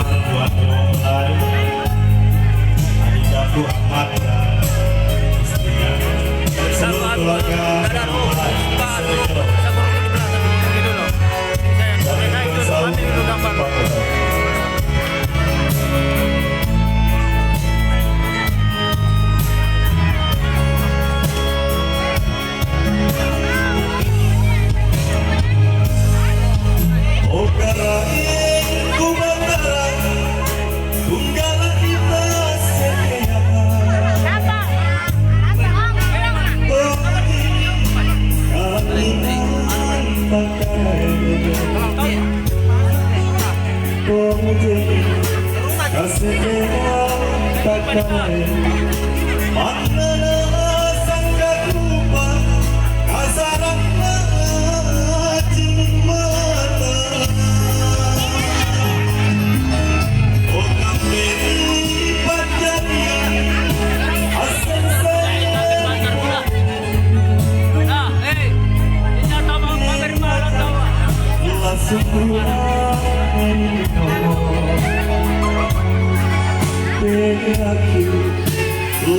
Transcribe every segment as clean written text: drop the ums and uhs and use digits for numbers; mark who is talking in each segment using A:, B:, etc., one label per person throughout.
A: buat Melayu Adindaku Ahmad dan istrinya seluruh keluarga Melayu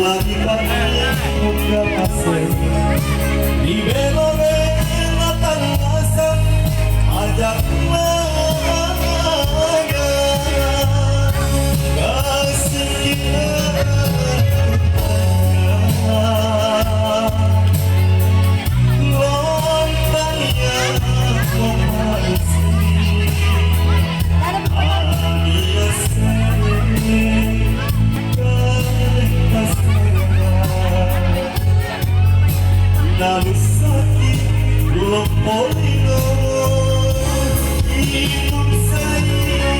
A: lagi pakai muka pasir di belo-belo tanah ajak mana kasih kita lontanya memalisi lalu sakit lempolino hidup saya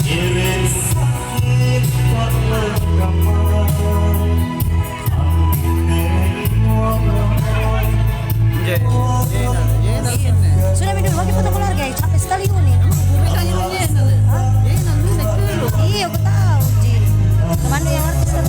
A: irit sakit pada kamar
B: sudah minum lagi foto keluarga ya capek sekali ini iya aku tahu Ji kemana yang artis kan